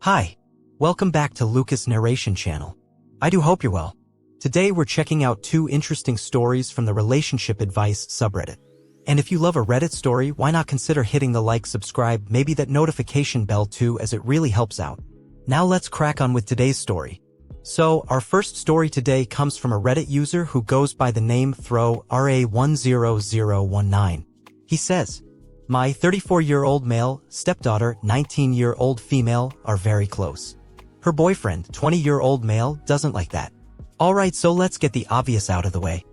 Hi, welcome back to Lucas' Narration channel. I do hope you're well. Today we're checking out two interesting stories from the Relationship Advice subreddit. And if you love a Reddit story, why not consider hitting the like, subscribe, maybe that notification bell too, as it really helps out. Now let's crack on with today's story. So, our first story today comes from a Reddit user who goes by the name RA10019. He says, "My 34-year-old male, stepdaughter, 19-year-old female, are very close. Her boyfriend, 20-year-old male, doesn't like that. Alright, so let's get the obvious out of the way.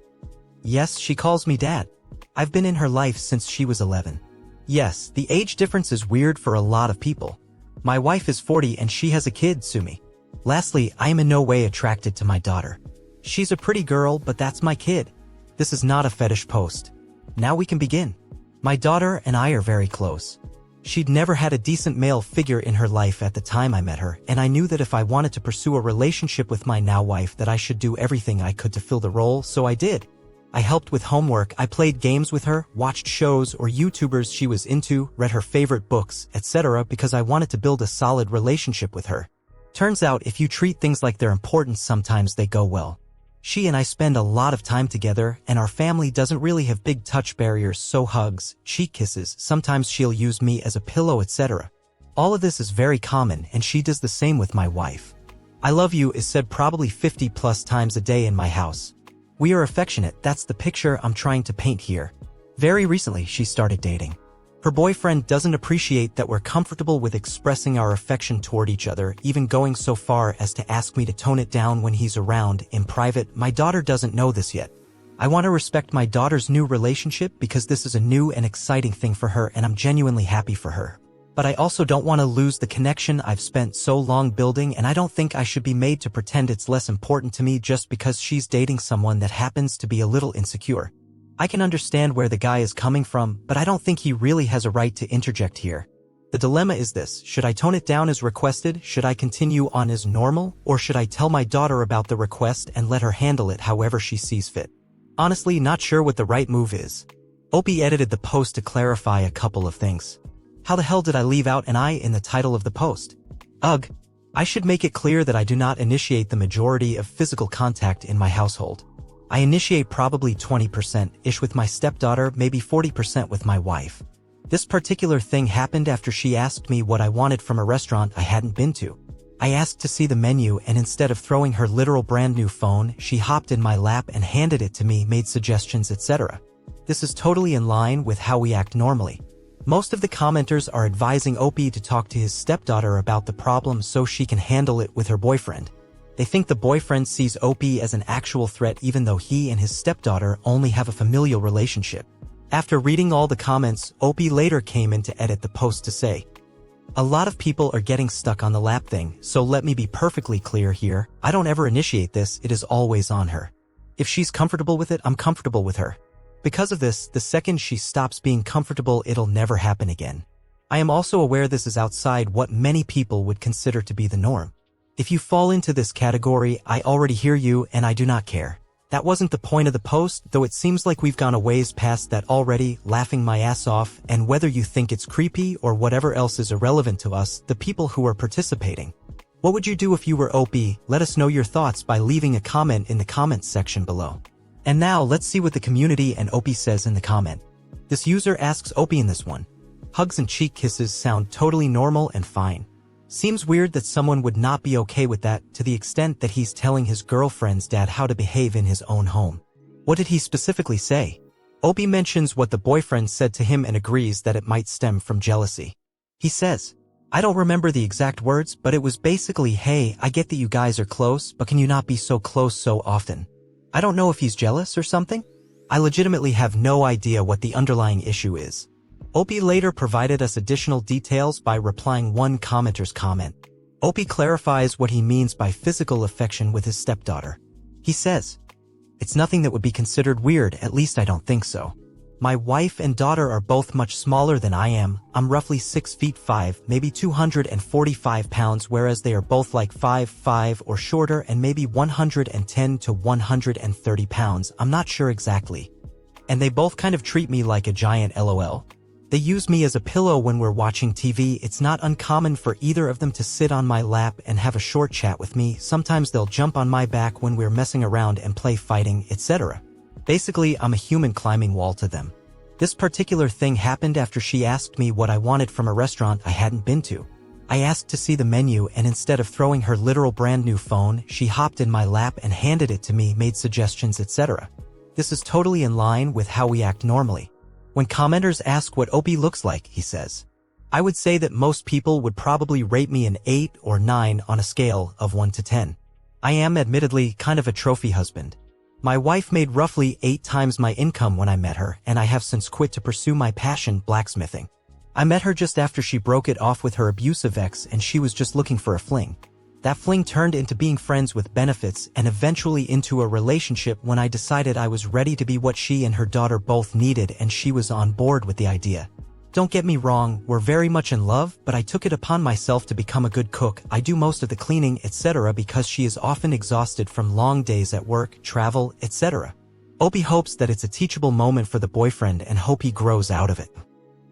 Yes, she calls me dad. I've been in her life since she was 11. Yes, the age difference is weird for a lot of people. My wife is 40 and she has a kid, Sumi. Lastly, I am in no way attracted to my daughter. She's a pretty girl, but that's my kid. This is not a fetish post. Now we can begin. My daughter and I are very close. She'd never had a decent male figure in her life at the time I met her, and I knew that if I wanted to pursue a relationship with my now wife that I should do everything I could to fill the role, so I did. I helped with homework, I played games with her, watched shows or YouTubers she was into, read her favorite books, etc. because I wanted to build a solid relationship with her. Turns out if you treat things like they're important, sometimes they go well. She and I spend a lot of time together, and our family doesn't really have big touch barriers, so hugs, cheek kisses, sometimes she'll use me as a pillow, etc. All of this is very common, and she does the same with my wife. I love you is said probably 50 plus times a day in my house. We are affectionate, that's the picture I'm trying to paint here. Very recently she started dating. Her boyfriend doesn't appreciate that we're comfortable with expressing our affection toward each other, even going so far as to ask me to tone it down when he's around, in private. My daughter doesn't know this yet. I want to respect my daughter's new relationship because this is a new and exciting thing for her and I'm genuinely happy for her. But I also don't want to lose the connection I've spent so long building, and I don't think I should be made to pretend it's less important to me just because she's dating someone that happens to be a little insecure. I can understand where the guy is coming from, but I don't think he really has a right to interject here. The dilemma is this: should I tone it down as requested, should I continue on as normal, or should I tell my daughter about the request and let her handle it however she sees fit? Honestly, not sure what the right move is." Opie edited the post to clarify a couple of things. How the hell did I leave out an I in the title of the post? Ugh. I should make it clear that I do not initiate the majority of physical contact in my household. I initiate probably 20%-ish with my stepdaughter, maybe 40% with my wife. This particular thing happened after she asked me what I wanted from a restaurant I hadn't been to. I asked to see the menu, and instead of throwing her literal brand new phone, she hopped in my lap and handed it to me, made suggestions, etc. This is totally in line with how we act normally. Most of the commenters are advising Opie to talk to his stepdaughter about the problem so she can handle it with her boyfriend. They think the boyfriend sees Opie as an actual threat even though he and his stepdaughter only have a familial relationship. After reading all the comments, Opie later came in to edit the post to say, "A lot of people are getting stuck on the lap thing, so let me be perfectly clear here. I don't ever initiate this, it is always on her. If she's comfortable with it, I'm comfortable with her. Because of this, the second she stops being comfortable, it'll never happen again. I am also aware this is outside what many people would consider to be the norm. If you fall into this category, I already hear you and I do not care. That wasn't the point of the post, though it seems like we've gone a ways past that already, laughing my ass off, and whether you think it's creepy or whatever else is irrelevant to us, the people who are participating. What would you do if you were Opie? Let us know your thoughts by leaving a comment in the comments section below." And now let's see what the community and Opie says in the comment. This user asks Opie in this one, "Hugs and cheek kisses sound totally normal and fine. Seems weird that someone would not be okay with that, to the extent that he's telling his girlfriend's dad how to behave in his own home. What did he specifically say?" Opie mentions what the boyfriend said to him and agrees that it might stem from jealousy. He says, "I don't remember the exact words, but it was basically, hey, I get that you guys are close, but can you not be so close so often? I don't know if he's jealous or something. I legitimately have no idea what the underlying issue is." Opie later provided us additional details by replying one commenter's comment. Opie clarifies what he means by physical affection with his stepdaughter. He says, "It's nothing that would be considered weird, at least I don't think so. My wife and daughter are both much smaller than I am. I'm roughly 6 feet 5, maybe 245 pounds, whereas they are both like 5'5" or shorter and maybe 110 to 130 pounds, I'm not sure exactly. And they both kind of treat me like a giant, lol. They use me as a pillow when we're watching TV. It's not uncommon for either of them to sit on my lap and have a short chat with me. Sometimes they'll jump on my back when we're messing around and play fighting, etc. Basically, I'm a human climbing wall to them. This particular thing happened after she asked me what I wanted from a restaurant I hadn't been to. I asked to see the menu, and instead of throwing her literal brand new phone, she hopped in my lap and handed it to me, made suggestions, etc. This is totally in line with how we act normally. When commenters ask what OP looks like, he says, I would say that most people would probably rate me an 8 or 9 on a scale of 1 to 10. I am admittedly kind of a trophy husband. My wife made roughly 8 times my income when I met her, and I have since quit to pursue my passion, blacksmithing. I met her just after she broke it off with her abusive ex, and she was just looking for a fling. That fling turned into being friends with benefits and eventually into a relationship when I decided I was ready to be what she and her daughter both needed, and she was on board with the idea. Don't get me wrong, we're very much in love, but I took it upon myself to become a good cook. I do most of the cleaning, etc. because she is often exhausted from long days at work, travel, etc. Opie hopes that it's a teachable moment for the boyfriend and hope he grows out of it.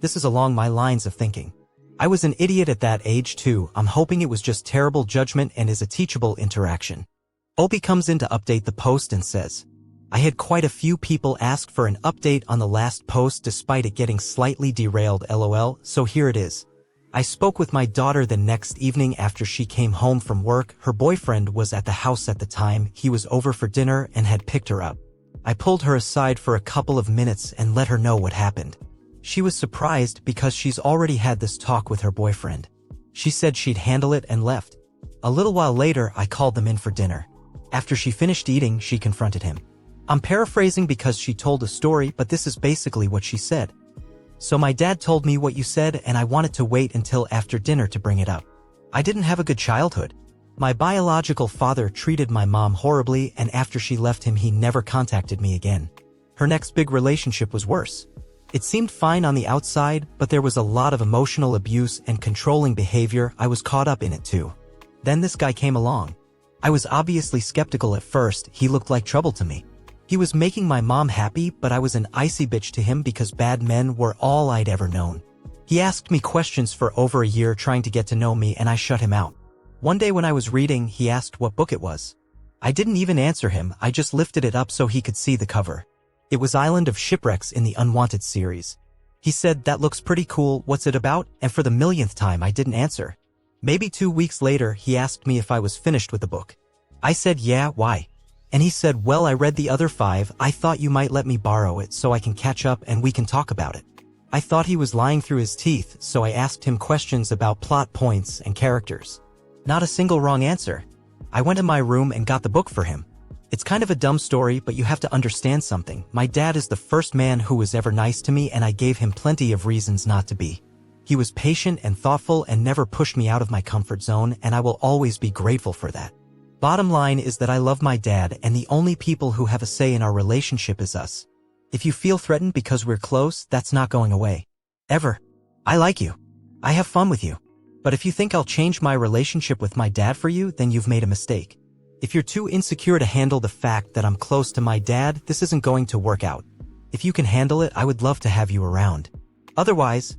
This is along my lines of thinking. I was an idiot at that age too. I'm hoping it was just terrible judgment and is a teachable interaction. Opie comes in to update the post and says, I had quite a few people ask for an update on the last post despite it getting slightly derailed, lol, so here it is. I spoke with my daughter the next evening after she came home from work. Her boyfriend was at the house at the time. He was over for dinner and had picked her up. I pulled her aside for a couple of minutes and let her know what happened. She was surprised because she's already had this talk with her boyfriend. She said she'd handle it and left. A little while later, I called them in for dinner. After she finished eating, she confronted him. I'm paraphrasing because she told a story, but this is basically what she said. So my dad told me what you said, and I wanted to wait until after dinner to bring it up. I didn't have a good childhood. My biological father treated my mom horribly, and after she left him, he never contacted me again. Her next big relationship was worse. It seemed fine on the outside, but there was a lot of emotional abuse and controlling behavior. I was caught up in it too. Then this guy came along. I was obviously skeptical at first. He looked like trouble to me. He was making my mom happy, but I was an icy bitch to him because bad men were all I'd ever known. He asked me questions for over a year trying to get to know me, and I shut him out. One day when I was reading, he asked what book it was. I didn't even answer him. I just lifted it up so he could see the cover. It was Island of Shipwrecks in the Unwanted series. He said, that looks pretty cool, what's it about? And for the millionth time I didn't answer. Maybe 2 weeks later he asked me if I was finished with the book. I said yeah, why? And he said, well, I read the other 5, I thought you might let me borrow it so I can catch up and we can talk about it. I thought he was lying through his teeth, so I asked him questions about plot points and characters. Not a single wrong answer. I went in my room and got the book for him. It's kind of a dumb story, but you have to understand something. My dad is the first man who was ever nice to me, and I gave him plenty of reasons not to be. He was patient and thoughtful and never pushed me out of my comfort zone, and I will always be grateful for that. Bottom line is that I love my dad, and the only people who have a say in our relationship is us. If you feel threatened because we're close, that's not going away. Ever. I like you. I have fun with you. But if you think I'll change my relationship with my dad for you, then you've made a mistake. If you're too insecure to handle the fact that I'm close to my dad, this isn't going to work out. If you can handle it, I would love to have you around. Otherwise,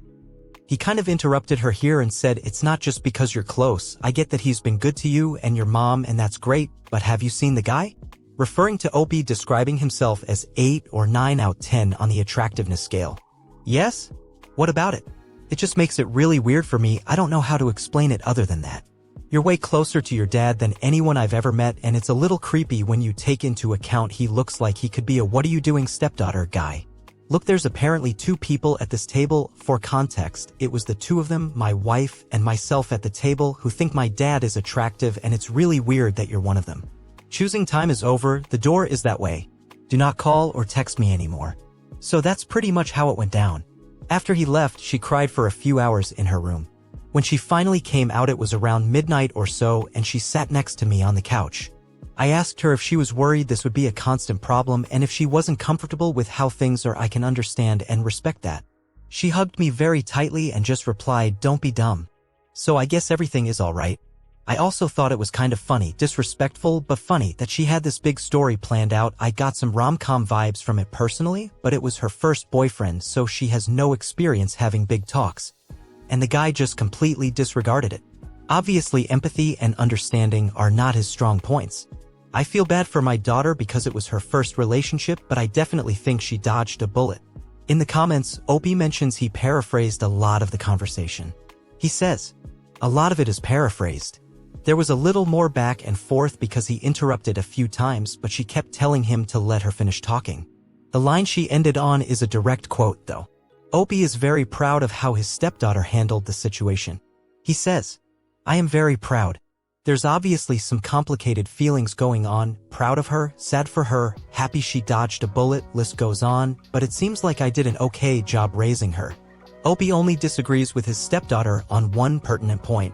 he kind of interrupted her here and said, it's not just because you're close. I get that he's been good to you and your mom, and that's great, but have you seen the guy? Referring to Opie describing himself as 8 or 9 out of 10 on the attractiveness scale. Yes? What about it? It just makes it really weird for me. I don't know how to explain it other than that. You're way closer to your dad than anyone I've ever met, and it's a little creepy when you take into account he looks like he could be a what are you doing stepdaughter guy. Look, there's apparently 2 people at this table. For context, it was the 2 of them, my wife and myself at the table, who think my dad is attractive, and it's really weird that you're one of them. Choosing time is over. The door is that way. Do not call or text me anymore. So that's pretty much how it went down. After he left, she cried for a few hours in her room. When she finally came out, it was around midnight or so, and she sat next to me on the couch. I asked her if she was worried this would be a constant problem, and if she wasn't comfortable with how things are. I can understand and respect that. She hugged me very tightly and just replied, don't be dumb. So I guess everything is alright. I also thought it was kind of funny, disrespectful but funny, that she had this big story planned out. I got some rom-com vibes from it personally, but it was her first boyfriend, so she has no experience having big talks. And the guy just completely disregarded it. Obviously, empathy and understanding are not his strong points. I feel bad for my daughter because it was her first relationship, but I definitely think she dodged a bullet. In the comments, Opie mentions he paraphrased a lot of the conversation. He says, "A lot of it is paraphrased. There was a little more back and forth because he interrupted a few times, but she kept telling him to let her finish talking." The line she ended on is a direct quote, though. Opie is very proud of how his stepdaughter handled the situation. He says, "I am very proud. There's obviously some complicated feelings going on, proud of her, sad for her, happy she dodged a bullet, list goes on, but it seems like I did an okay job raising her." Opie only disagrees with his stepdaughter on one pertinent point.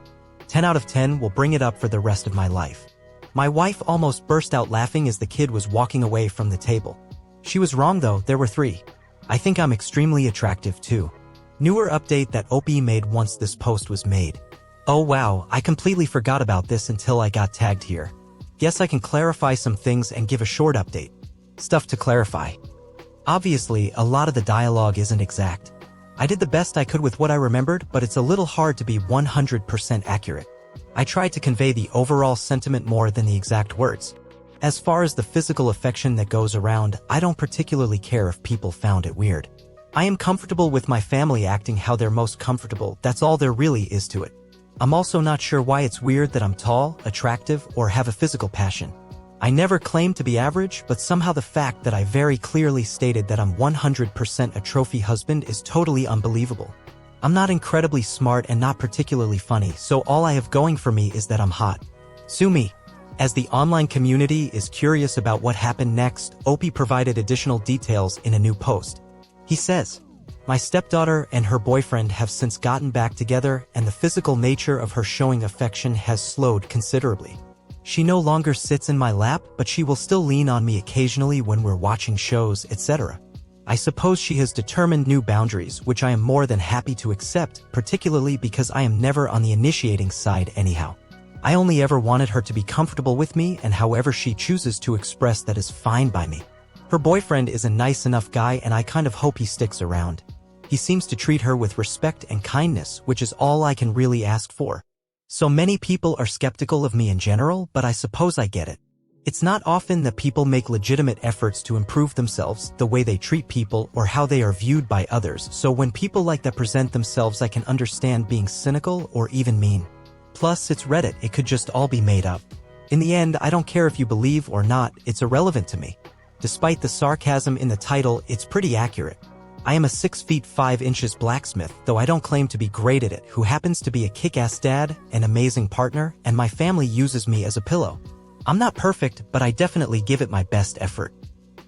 10 out of 10 will bring it up for the rest of my life. My wife almost burst out laughing as the kid was walking away from the table. She was wrong though, there were 3. I think I'm extremely attractive too. Newer update that Opie made once this post was made. Oh wow, I completely forgot about this until I got tagged here. Guess I can clarify some things and give a short update. Stuff to clarify. Obviously, a lot of the dialogue isn't exact. I did the best I could with what I remembered, but it's a little hard to be 100% accurate. I tried to convey the overall sentiment more than the exact words. As far as the physical affection that goes around, I don't particularly care if people found it weird. I am comfortable with my family acting how they're most comfortable, that's all there really is to it. I'm also not sure why it's weird that I'm tall, attractive, or have a physical passion. I never claimed to be average, but somehow the fact that I very clearly stated that I'm 100% a trophy husband is totally unbelievable. I'm not incredibly smart and not particularly funny, so all I have going for me is that I'm hot. Sue me. As the online community is curious about what happened next, Opie provided additional details in a new post. He says, "My stepdaughter and her boyfriend have since gotten back together, and the physical nature of her showing affection has slowed considerably. She no longer sits in my lap, but she will still lean on me occasionally when we're watching shows, etc. I suppose she has determined new boundaries, which I am more than happy to accept, particularly because I am never on the initiating side anyhow. I only ever wanted her to be comfortable with me, and however she chooses to express that is fine by me. Her boyfriend is a nice enough guy, and I kind of hope he sticks around. He seems to treat her with respect and kindness, which is all I can really ask for. So many people are skeptical of me in general, but I suppose I get it. It's not often that people make legitimate efforts to improve themselves, the way they treat people, or how they are viewed by others, so when people like that present themselves, I can understand being cynical or even mean. Plus, it's Reddit, it could just all be made up. In the end, I don't care if you believe or not, it's irrelevant to me. Despite the sarcasm in the title, it's pretty accurate. I am a 6 feet 5 inches blacksmith, though I don't claim to be great at it, who happens to be a kick-ass dad, an amazing partner, and my family uses me as a pillow. I'm not perfect, but I definitely give it my best effort.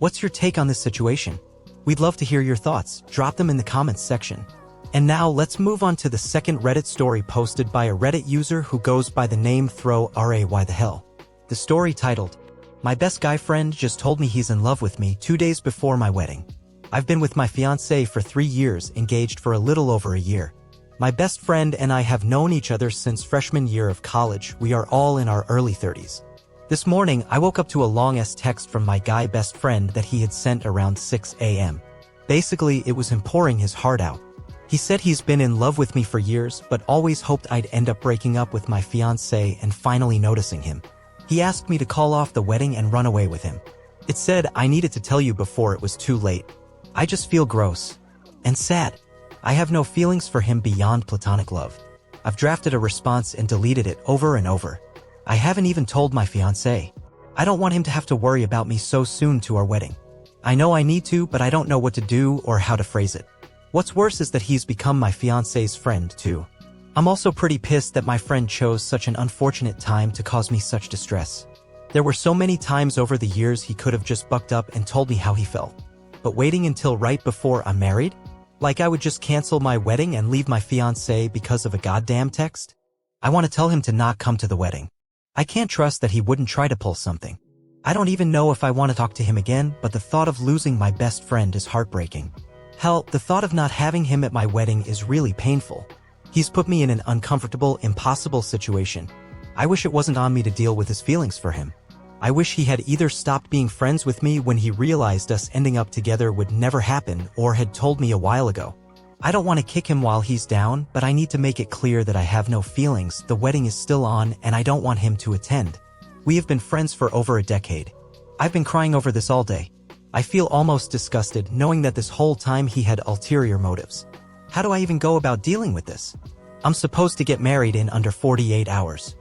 What's your take on this situation? We'd love to hear your thoughts, drop them in the comments section. And now let's move on to the second Reddit story posted by a Reddit user who goes by the name Why the Hell. The story titled, "My best guy friend just told me he's in love with me 2 days before my wedding. I've been with my fiancé for 3 years, engaged for a little over a year. My best friend and I have known each other since freshman year of college. We are all in our early 30s. This morning, I woke up to a long-ass text from my guy best friend that he had sent around 6 a.m. Basically, it was him pouring his heart out. He said he's been in love with me for years, but always hoped I'd end up breaking up with my fiancé and finally noticing him. He asked me to call off the wedding and run away with him. It said I needed to tell you before it was too late. I just feel gross. And sad. I have no feelings for him beyond platonic love. I've drafted a response and deleted it over and over. I haven't even told my fiancé. I don't want him to have to worry about me so soon to our wedding. I know I need to, but I don't know what to do or how to phrase it. What's worse is that he's become my fiancé's friend too. I'm also pretty pissed that my friend chose such an unfortunate time to cause me such distress. There were so many times over the years he could have just bucked up and told me how he felt. But waiting until right before I'm married? Like I would just cancel my wedding and leave my fiancé because of a goddamn text? I want to tell him to not come to the wedding. I can't trust that he wouldn't try to pull something. I don't even know if I want to talk to him again, but the thought of losing my best friend is heartbreaking. Hell, the thought of not having him at my wedding is really painful. He's put me in an uncomfortable, impossible situation. I wish it wasn't on me to deal with his feelings for him. I wish he had either stopped being friends with me when he realized us ending up together would never happen or had told me a while ago. I don't want to kick him while he's down, but I need to make it clear that I have no feelings, the wedding is still on, and I don't want him to attend. We have been friends for over a decade. I've been crying over this all day. I feel almost disgusted knowing that this whole time he had ulterior motives. How do I even go about dealing with this? I'm supposed to get married in under 48 hours.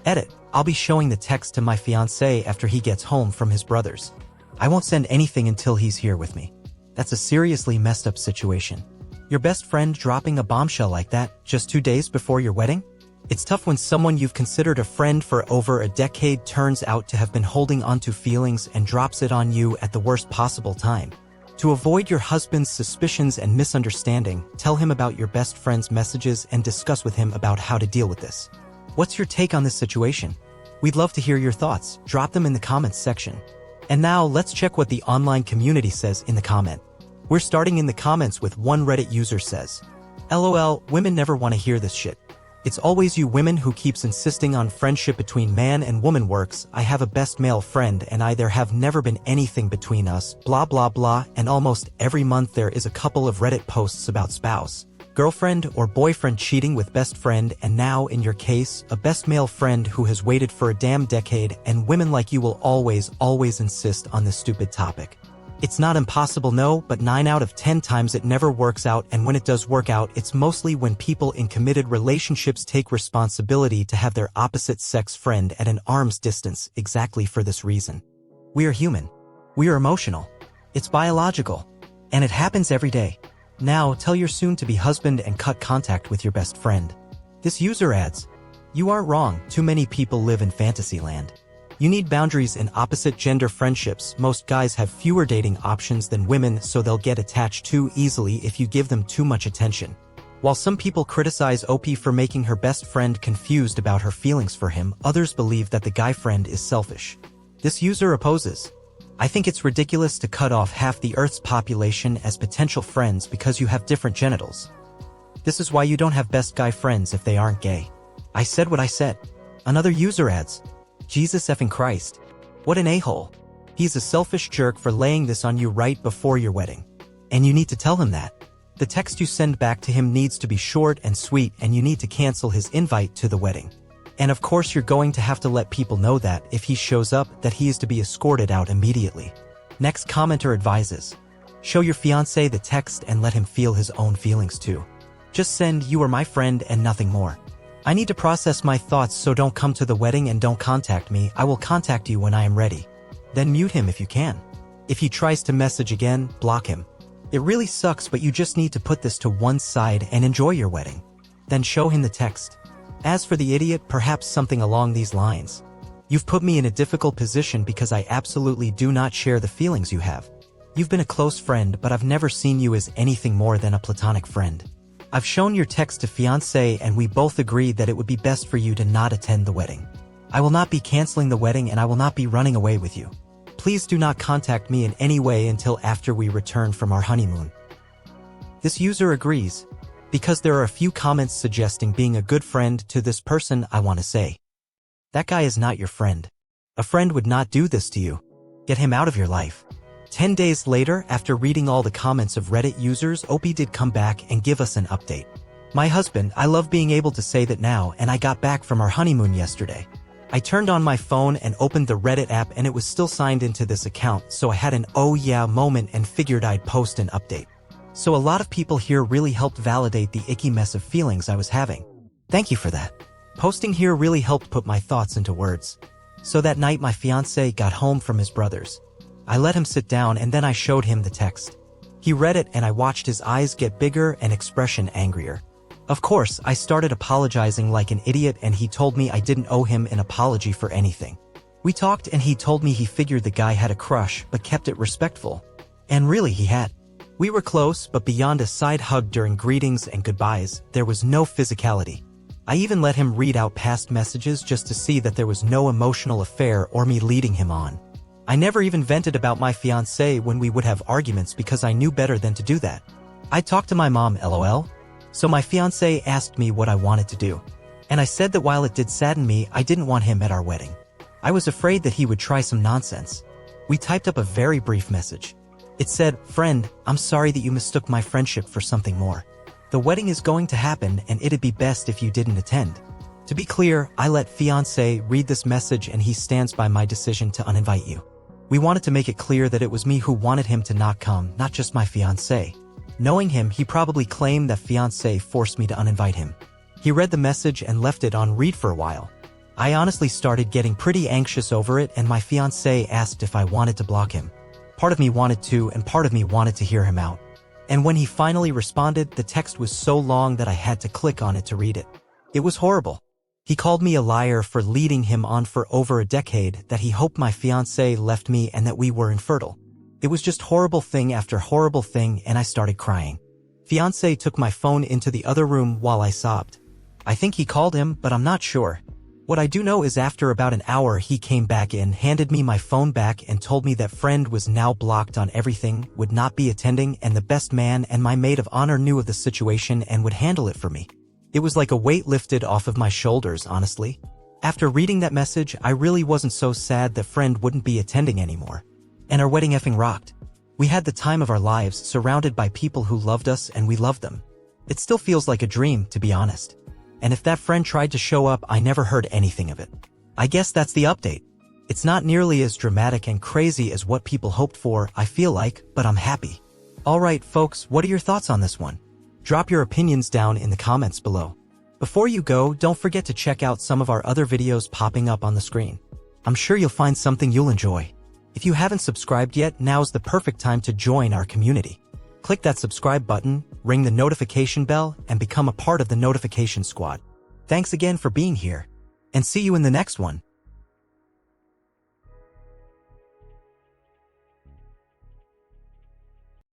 Edit. I'll be showing the text to my fiancé after he gets home from his brother's. I won't send anything until he's here with me. That's a seriously messed up situation. Your best friend dropping a bombshell like that just 2 days before your wedding? It's tough when someone you've considered a friend for over a decade turns out to have been holding onto feelings and drops it on you at the worst possible time. To avoid your husband's suspicions and misunderstanding, tell him about your best friend's messages and discuss with him about how to deal with this. What's your take on this situation? We'd love to hear your thoughts. Drop them in the comments section. And now let's check what the online community says in the comment. We're starting in the comments with one Reddit user says, LOL, women never want to hear this shit. It's always you women who keeps insisting on friendship between man and woman works. I have a best male friend and there have never been anything between us, blah blah blah, and almost every month there is a couple of Reddit posts about spouse, girlfriend or boyfriend cheating with best friend, and now in your case, a best male friend who has waited for a damn decade, and women like you will always insist on this stupid topic. It's not impossible, no, but 9 out of 10 times it never works out, and when it does work out, it's mostly when people in committed relationships take responsibility to have their opposite sex friend at an arm's distance exactly for this reason. We are human. We are emotional. It's biological. And it happens every day. Now, tell your soon-to-be husband and cut contact with your best friend. This user adds, you aren't wrong, too many people live in fantasy land. You need boundaries in opposite gender friendships. Most guys have fewer dating options than women, so they'll get attached too easily if you give them too much attention. While some people criticize OP for making her best friend confused about her feelings for him, others believe that the guy friend is selfish. This user opposes. I think it's ridiculous to cut off half the Earth's population as potential friends because you have different genitals. This is why you don't have best guy friends if they aren't gay. I said what I said. Another user adds, Jesus effing Christ. What an a-hole. He's a selfish jerk for laying this on you right before your wedding. And you need to tell him that. The text you send back to him needs to be short and sweet, and you need to cancel his invite to the wedding. And of course you're going to have to let people know that if he shows up, that he is to be escorted out immediately. Next commenter advises, show your fiancé the text and let him feel his own feelings too. Just send "you are my friend" and nothing more. I need to process my thoughts, so don't come to the wedding and don't contact me. I will contact you when I am ready. Then mute him if you can. If he tries to message again, block him. It really sucks, but you just need to put this to one side and enjoy your wedding. Then show him the text. As for the idiot, perhaps something along these lines. You've put me in a difficult position because I absolutely do not share the feelings you have. You've been a close friend, but I've never seen you as anything more than a platonic friend. I've shown your text to fiancé and we both agree that it would be best for you to not attend the wedding. I will not be canceling the wedding and I will not be running away with you. Please do not contact me in any way until after we return from our honeymoon. This user agrees. Because there are a few comments suggesting being a good friend to this person, I want to say, that guy is not your friend. A friend would not do this to you. Get him out of your life. 10 days later, after reading all the comments of Reddit users, OP did come back and give us an update. My husband, I love being able to say that now, and I got back from our honeymoon yesterday. I turned on my phone and opened the Reddit app and it was still signed into this account, so I had an oh yeah moment and figured I'd post an update. So a lot of people here really helped validate the icky mess of feelings I was having. Thank you for that. Posting here really helped put my thoughts into words. So that night my fiancé got home from his brother's. I let him sit down and then I showed him the text. He read it and I watched his eyes get bigger and expression angrier. Of course, I started apologizing like an idiot and he told me I didn't owe him an apology for anything. We talked and he told me he figured the guy had a crush but kept it respectful. And really he had. We were close, but beyond a side hug during greetings and goodbyes, there was no physicality. I even let him read out past messages just to see that there was no emotional affair or me leading him on. I never even vented about my fiancé when we would have arguments because I knew better than to do that. I talked to my mom, LOL. So my fiancé asked me what I wanted to do. And I said that while it did sadden me, I didn't want him at our wedding. I was afraid that he would try some nonsense. We typed up a very brief message. It said, "Friend, I'm sorry that you mistook my friendship for something more. The wedding is going to happen and it'd be best if you didn't attend." To be clear, I let fiancé read this message and he stands by my decision to uninvite you. We wanted to make it clear that it was me who wanted him to not come, not just my fiancé. Knowing him, he probably claimed that fiancé forced me to uninvite him. He read the message and left it on read for a while. I honestly started getting pretty anxious over it and my fiancé asked if I wanted to block him. Part of me wanted to and part of me wanted to hear him out. And when he finally responded, the text was so long that I had to click on it to read it. It was horrible. He called me a liar for leading him on for over a decade, that he hoped my fiancé left me and that we were infertile. It was just horrible thing after horrible thing and I started crying. Fiancé took my phone into the other room while I sobbed. I think he called him, but I'm not sure. What I do know is after about an hour he came back in, handed me my phone back and told me that friend was now blocked on everything, would not be attending, and the best man and my maid of honor knew of the situation and would handle it for me. It was like a weight lifted off of my shoulders, honestly. After reading that message, I really wasn't so sad that friend wouldn't be attending anymore. And our wedding effing rocked. We had the time of our lives, surrounded by people who loved us and we loved them. It still feels like a dream, to be honest. And if that friend tried to show up, I never heard anything of it. I guess that's the update. It's not nearly as dramatic and crazy as what people hoped for, I feel like, but I'm happy. Alright folks, what are your thoughts on this one? Drop your opinions down in the comments below. Before you go, don't forget to check out some of our other videos popping up on the screen. I'm sure you'll find something you'll enjoy. If you haven't subscribed yet, now's the perfect time to join our community. Click that subscribe button, ring the notification bell, and become a part of the notification squad. Thanks again for being here. And see you in the next one.